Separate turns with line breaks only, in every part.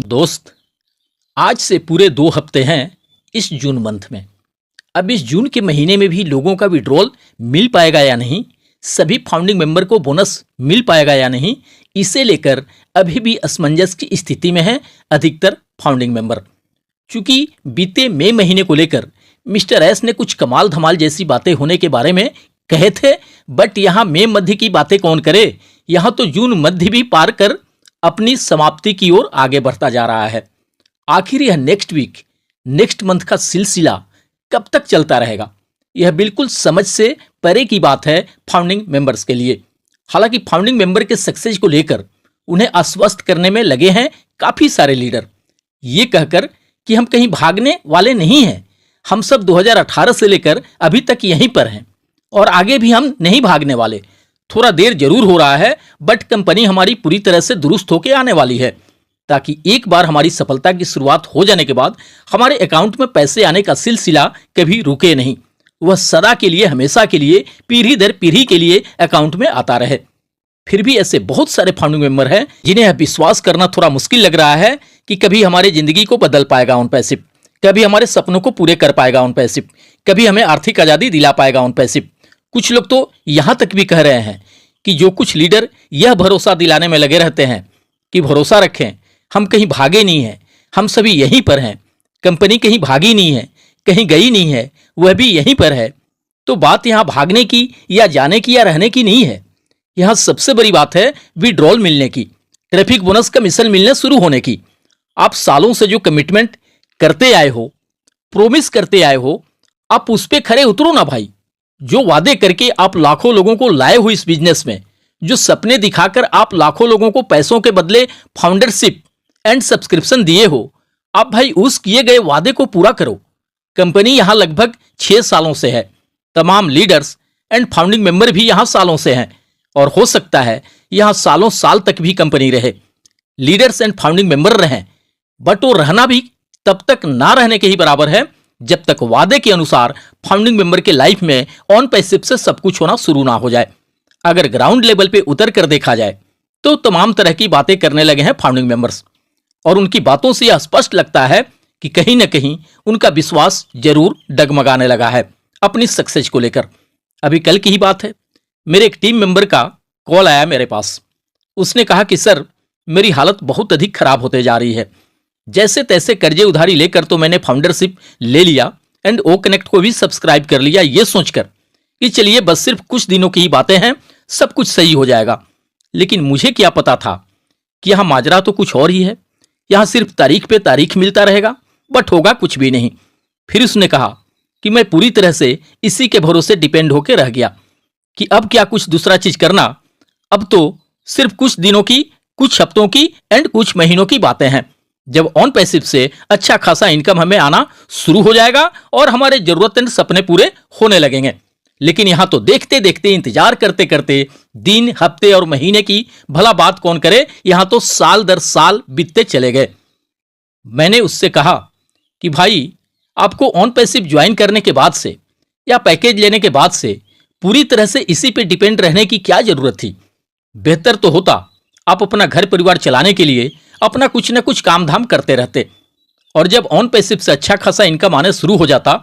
दोस्त, आज से पूरे 2 हफ्ते हैं इस जून मंथ में। अब इस जून के महीने में भी लोगों का विड्रॉल मिल पाएगा या नहीं, सभी फाउंडिंग मेंबर को बोनस मिल पाएगा या नहीं, इसे लेकर अभी भी असमंजस की स्थिति में है अधिकतर फाउंडिंग मेंबर। चूंकि बीते मई महीने को लेकर मिस्टर एस ने कुछ कमाल धमाल जैसी बातें होने के बारे में कहे थे, बट यहाँ मई मध्य की बातें कौन करे, यहाँ तो जून मध्य भी पार कर अपनी समाप्ति की ओर आगे बढ़ता जा रहा है। आखिर यह नेक्स्ट वीक, नेक्स्ट मंथ का सिलसिला कब तक चलता रहेगा, यह बिल्कुल समझ से परे की बात है फाउंडिंग मेंबर्स के लिए। हालांकि फाउंडिंग मेंबर के सक्सेस को लेकर उन्हें आश्वस्त करने में लगे हैं काफी सारे लीडर, ये कहकर कि हम कहीं भागने वाले नहीं हैं, हम सब 2018 से लेकर अभी तक यहीं पर हैं और आगे भी हम नहीं भागने वाले। थोड़ा देर जरूर हो रहा है, बट कंपनी हमारी पूरी तरह से दुरुस्त होकर आने वाली है, ताकि एक बार हमारी सफलता की शुरुआत हो जाने के बाद हमारे अकाउंट में पैसे आने का सिलसिला कभी रुके नहीं, वह सदा के लिए, हमेशा के लिए, पीढ़ी दर पीढ़ी के लिए अकाउंट में आता रहे। फिर भी ऐसे बहुत सारे फाउंडिंग मेंबर हैं जिन्हें विश्वास करना थोड़ा मुश्किल लग रहा है कि कभी हमारी जिंदगी को बदल पाएगा ऑन पैसिव, कभी हमारे सपनों को पूरे कर पाएगा ऑन पैसिव, कभी हमें आर्थिक आजादी दिला पाएगा ऑन पैसिव। कुछ लोग तो यहां तक भी कह रहे हैं कि जो कुछ लीडर यह भरोसा दिलाने में लगे रहते हैं कि भरोसा रखें, हम कहीं भागे नहीं हैं, हम सभी यहीं पर हैं, कंपनी कहीं भागी नहीं है, कहीं गई नहीं है, वह भी यहीं पर है। तो बात यहां भागने की या जाने की या रहने की नहीं है, यहां सबसे बड़ी बात है विड्रॉल मिलने की, ट्रैफिक बोनस कमीशन मिलने शुरू होने की। आप सालों से जो कमिटमेंट करते आए हो, प्रोमिस करते आए हो, आप उस पर खरे उतरो ना भाई। जो वादे करके आप लाखों लोगों को लाए हो इस बिजनेस में, जो सपने दिखाकर आप लाखों लोगों को पैसों के बदले फाउंडरशिप एंड सब्सक्रिप्शन दिए हो, आप भाई उस किए गए वादे को पूरा करो। कंपनी यहां लगभग 6 सालों से है, तमाम लीडर्स एंड फाउंडिंग मेंबर भी यहां सालों से हैं और हो सकता है यहां सालों साल तक भी कंपनी रहे, लीडर्स एंड फाउंडिंग मेंबर रहें, बट वो रहना भी तब तक ना रहने के ही बराबर है जब तक वादे के अनुसार फाउंडिंग मेंबर के लाइफ में ऑन पैसिव से सब कुछ होना शुरू ना हो जाए। अगर ग्राउंड लेवल पे उतर कर देखा जाए तो तमाम तरह की बातें करने लगे हैं फाउंडिंग मेंबर्स, और उनकी बातों से यह स्पष्ट लगता है कि कहीं ना कहीं उनका विश्वास जरूर डगमगाने लगा है अपनी सक्सेस को लेकर। अभी कल की ही बात है, मेरे एक टीम मेंबर का कॉल आया मेरे पास। उसने कहा कि सर, मेरी हालत बहुत अधिक खराब होते जा रही है, जैसे तैसे कर्जे उधारी लेकर तो मैंने फाउंडरशिप ले लिया एंड ओ कनेक्ट को भी सब्सक्राइब कर लिया, ये सोचकर कि चलिए बस सिर्फ कुछ दिनों की ही बातें हैं, सब कुछ सही हो जाएगा। लेकिन मुझे क्या पता था कि यहां माजरा तो कुछ और ही है, यहां सिर्फ तारीख पे तारीख मिलता रहेगा, बट होगा कुछ भी नहीं। फिर उसने कहा कि मैं पूरी तरह से इसी के भरोसे डिपेंड होकर रह गया कि अब क्या कुछ दूसरा चीज करना, अब तो सिर्फ कुछ दिनों की, कुछ हफ्तों की एंड कुछ महीनों की बातें हैं, जब ऑन पैसिव से अच्छा खासा इनकम हमें आना शुरू हो जाएगा और हमारे जरूरतमंद सपने पूरे होने लगेंगे। लेकिन यहां तो देखते देखते, इंतजार करते करते दिन, हफ्ते और महीने की भला बात कौन करे, यहां तो साल दर साल बीतते चले गए। मैंने उससे कहा कि भाई, आपको ऑन पैसिव ज्वाइन करने के बाद से या पैकेज लेने के बाद से पूरी तरह से इसी पे डिपेंड रहने की क्या जरूरत थी। बेहतर तो होता आप अपना घर परिवार चलाने के लिए अपना कुछ न कुछ काम धाम करते रहते, और जब ऑन पैसिव से अच्छा खासा इनकम आने शुरू हो जाता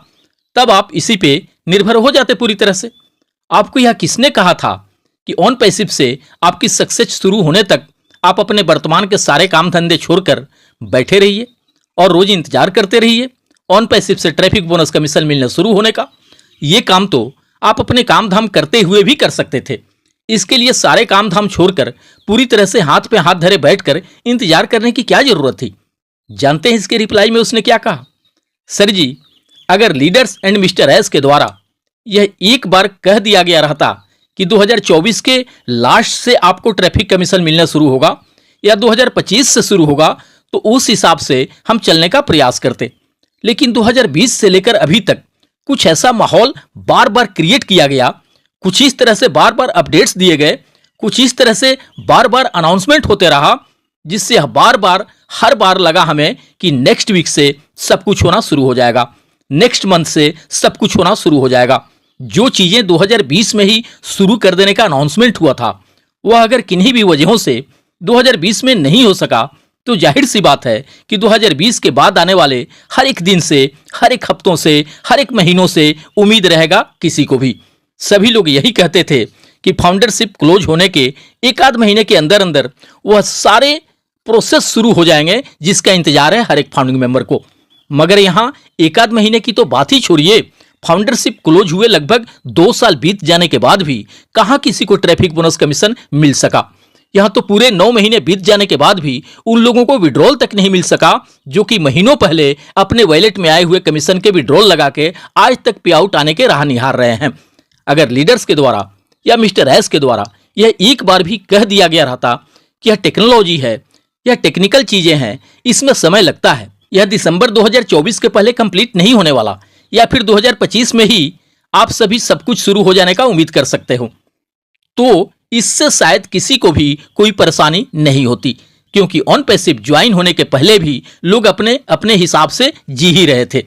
तब आप इसी पे निर्भर हो जाते पूरी तरह से। आपको यह किसने कहा था कि ऑन पैसिव से आपकी सक्सेस शुरू होने तक आप अपने वर्तमान के सारे काम धंधे छोड़कर बैठे रहिए और रोज इंतजार करते रहिए ऑन पैसिव से ट्रैफिक बोनस कमीशन मिलने शुरू होने का। ये काम तो आप अपने काम धाम करते हुए भी कर सकते थे। इसके लिए सारे काम धाम छोड़कर पूरी तरह से हाथ पे हाथ धरे बैठकर इंतजार करने की क्या जरूरत थी। जानते हैं इसके रिप्लाई में उसने क्या कहा? सर जी, अगर लीडर्स एंड मिस्टर एस के द्वारा यह एक बार कह दिया गया रहता कि 2024 के लास्ट से आपको ट्रैफिक कमीशन मिलना शुरू होगा या 2025 से शुरू होगा, तो उस हिसाब से हम चलने का प्रयास करते। लेकिन 2020 से लेकर अभी तक कुछ ऐसा माहौल बार बार क्रिएट किया गया, कुछ इस तरह से बार बार अपडेट्स दिए गए, कुछ इस तरह से बार बार अनाउंसमेंट होते रहा, जिससे बार बार हर बार लगा हमें कि नेक्स्ट वीक से सब कुछ होना शुरू हो जाएगा। नेक्स्ट मंथ से सब कुछ होना शुरू हो जाएगा। जो चीजें 2020 में ही शुरू कर देने का अनाउंसमेंट हुआ था, वह अगर किन्हीं भी वजहों से 2020 में नहीं हो सका, तो जाहिर सी बात है कि 2020 के बाद आने वाले हर एक दिन से, हर एक हफ्तों से, हर एक महीनों से उम्मीद रहेगा किसी को भी। सभी लोग यही कहते थे कि फाउंडरशिप क्लोज होने के एक आध महीने के अंदर अंदर वह सारे प्रोसेस शुरू हो जाएंगे जिसका इंतजार है हर एक फाउंडिंग मेंबर को। मगर यहाँ एक आध महीने की तो बात ही छोड़िए, फाउंडरशिप क्लोज हुए लगभग 2 साल बीत जाने के बाद भी कहां किसी को ट्रैफिक बोनस कमीशन मिल सका। यहां तो पूरे 9 महीने बीत जाने के बाद भी उन लोगों को विड्रॉल तक नहीं मिल सका जो कि महीनों पहले अपने वॉलेट में आए हुए कमीशन के विड्रॉल लगा के आज तक पे आउट आने के राह निहार रहे हैं। अगर लीडर्स के द्वारा या मिस्टर एस के द्वारा यह एक बार भी कह दिया गया रहता कि यह टेक्नोलॉजी है, यह टेक्निकल चीजें हैं, इसमें समय लगता है, यह दिसंबर 2024 के पहले कंप्लीट नहीं होने वाला, या फिर 2025 में ही आप सभी सब कुछ शुरू हो जाने का उम्मीद कर सकते हो, तो इससे शायद किसी को भी कोई परेशानी नहीं होती, क्योंकि ऑन पैसिव ज्वाइन होने के पहले भी लोग अपने अपने हिसाब से जी ही रहे थे।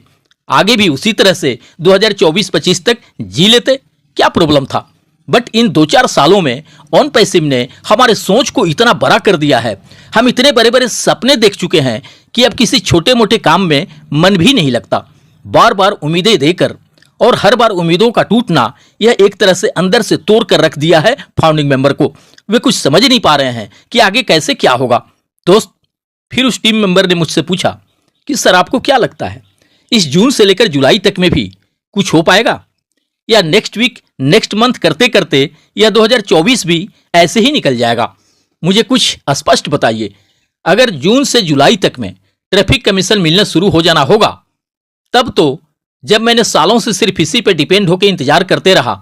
आगे भी उसी तरह से 2024-25 तक जी लेते, क्या प्रॉब्लम था। बट इन 2-4 सालों में ऑन पैसिव ने हमारे सोच को इतना बड़ा कर दिया है, हम इतने बड़े बड़े सपने देख चुके हैं कि अब किसी छोटे मोटे काम में मन भी नहीं लगता। बार बार उम्मीदें देकर और हर बार उम्मीदों का टूटना, यह एक तरह से अंदर से तोड़ कर रख दिया है फाउंडिंग मेंबर को। वे कुछ समझ नहीं पा रहे हैं कि आगे कैसे क्या होगा। दोस्त, फिर उस टीम मेंबर ने मुझसे पूछा कि सर आपको क्या लगता है, इस जून से लेकर जुलाई तक में भी कुछ हो पाएगा, या नेक्स्ट वीक नेक्स्ट मंथ करते करते यह 2024 भी ऐसे ही निकल जाएगा? मुझे कुछ स्पष्ट बताइए। अगर जून से जुलाई तक में ट्रैफिक कमीशन मिलना शुरू हो जाना होगा, तब तो जब मैंने सालों से सिर्फ इसी पे डिपेंड होकर इंतजार करते रहा,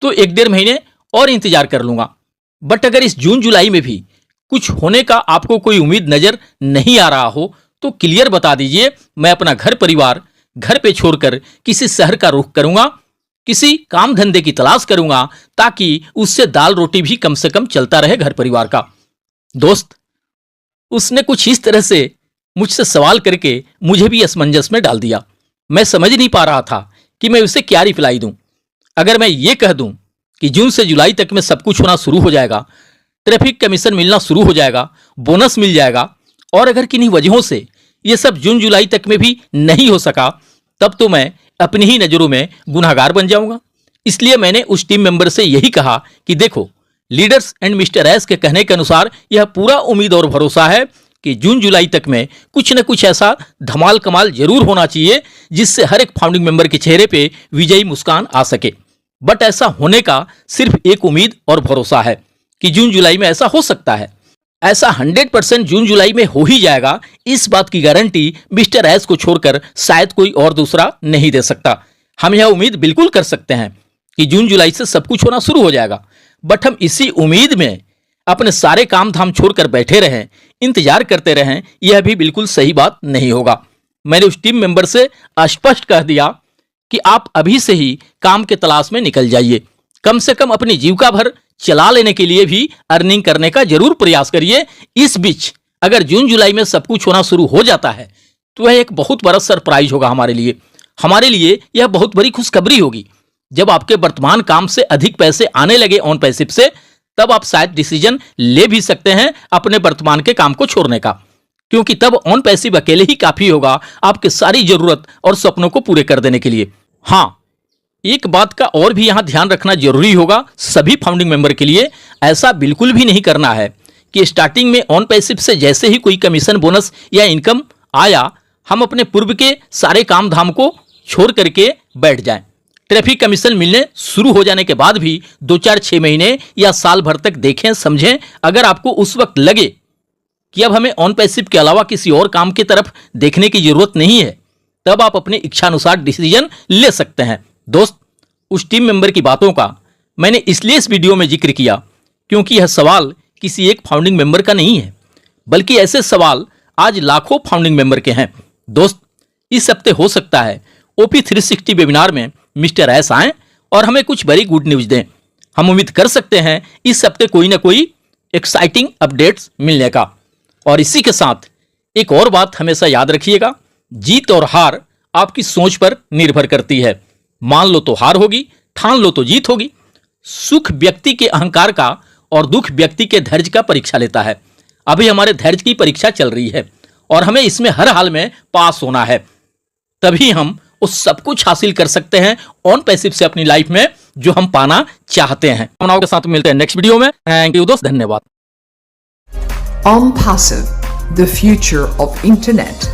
तो 1-1.5 महीने और इंतजार कर लूंगा। बट अगर इस जून जुलाई में भी कुछ होने का आपको कोई उम्मीद नजर नहीं आ रहा हो, तो क्लियर बता दीजिए, मैं अपना घर परिवार घर पे छोड़कर किसी शहर का रुख करूंगा, किसी काम धंधे की तलाश करूंगा, ताकि उससे दाल रोटी भी कम से कम चलता रहे घर परिवार का। दोस्त, उसने कुछ इस तरह से मुझसे सवाल करके मुझे भी असमंजस में डाल दिया। मैं समझ नहीं पा रहा था कि मैं उसे क्या रिप्लाई दूं। अगर मैं ये कह दूं कि जून से जुलाई तक में सब कुछ होना शुरू हो जाएगा, ट्रैफिक कमीशन मिलना शुरू हो जाएगा, बोनस मिल जाएगा, और अगर किन्हीं वजहों से ये सब जून जुलाई तक में भी नहीं हो सका, तब तो मैं अपनी ही नजरों में गुनहगार बन जाऊंगा। इसलिए मैंने उस टीम मेंबर से यही कहा कि देखो, लीडर्स एंड मिस्टर एस के कहने के अनुसार यह पूरा उम्मीद और भरोसा है कि जून जुलाई तक में कुछ न कुछ ऐसा धमाल कमाल जरूर होना चाहिए जिससे हर एक फाउंडिंग मेंबर के चेहरे पे विजयी मुस्कान आ सके। बट ऐसा होने का सिर्फ एक उम्मीद और भरोसा है कि जून जुलाई में ऐसा हो सकता है। ऐसा 100% जून जुलाई में हो ही जाएगा, इस बात की गारंटी मिस्टर एस को छोड़कर शायद कोई और दूसरा नहीं दे सकता। हम यह उम्मीद बिल्कुल कर सकते हैं कि जून जुलाई से सब कुछ होना शुरू हो जाएगा, बट हम इसी उम्मीद में अपने सारे काम धाम छोड़कर बैठे रहें, इंतजार करते रहें, यह भी बिल्कुल सही बात नहीं होगा। मैंने उस टीम मेंबर से स्पष्ट कह दिया कि आप अभी से ही काम के तलाश में निकल जाइए, कम से कम अपनी जीविका भर चला लेने के लिए भी अर्निंग करने का जरूर प्रयास करिए। इस बीच अगर जून जुलाई में सब कुछ होना शुरू हो जाता है, तो वह एक बहुत बड़ा सरप्राइज होगा हमारे लिए यह बहुत बड़ी खुशखबरी होगी। जब आपके वर्तमान काम से अधिक पैसे आने लगे ऑन पैसिव से, तब आप शायद डिसीजन ले भी सकते हैं अपने वर्तमान के काम को छोड़ने का, क्योंकि तब ऑन पैसिव अकेले ही काफी होगा आपके सारी जरूरत और सपनों को पूरे कर देने के लिए। हाँ, एक बात का और भी यहां ध्यान रखना जरूरी होगा सभी फाउंडिंग मेंबर के लिए। ऐसा बिल्कुल भी नहीं करना है कि स्टार्टिंग में ऑन पैसिव से जैसे ही कोई कमीशन बोनस या इनकम आया, हम अपने पूर्व के सारे काम धाम को छोड़ करके बैठ जाएं। ट्रैफिक कमीशन मिलने शुरू हो जाने के बाद भी 2-4-6 महीने या साल भर तक देखें समझें। अगर आपको उस वक्त लगे कि अब हमें ऑन पैसिव के अलावा किसी और काम की तरफ देखने की जरूरत नहीं है, तब आप अपने इच्छानुसार डिसीजन ले सकते हैं। दोस्त, उस टीम मेंबर की बातों का मैंने इसलिए इस वीडियो में जिक्र किया क्योंकि यह सवाल किसी एक फाउंडिंग मेंबर का नहीं है, बल्कि ऐसे सवाल आज लाखों फाउंडिंग मेंबर के हैं। दोस्त, इस हफ्ते हो सकता है OP 360 वेबिनार में मिस्टर एस आए और हमें कुछ बड़ी गुड न्यूज दें। हम उम्मीद कर सकते हैं इस हफ्ते कोई ना कोई एक्साइटिंग अपडेट्स मिलने का। और इसी के साथ एक और बात हमेशा याद रखिएगा, जीत और हार आपकी सोच पर निर्भर करती है। मान लो तो हार होगी, ठान लो तो जीत होगी। सुख व्यक्ति के अहंकार का और दुख व्यक्ति के धैर्य का परीक्षा लेता है। अभी हमारे धैर्य की परीक्षा चल रही है और हमें इसमें हर हाल में पास होना है, तभी हम उस सब कुछ हासिल कर सकते हैं ऑन पैसिव से अपनी लाइफ में जो हम पाना चाहते हैं। भावनाओं के साथ मिलते हैं नेक्स्ट वीडियो में। थैंक यू दोस्त, धन्यवाद।
On Passive, the future of internet.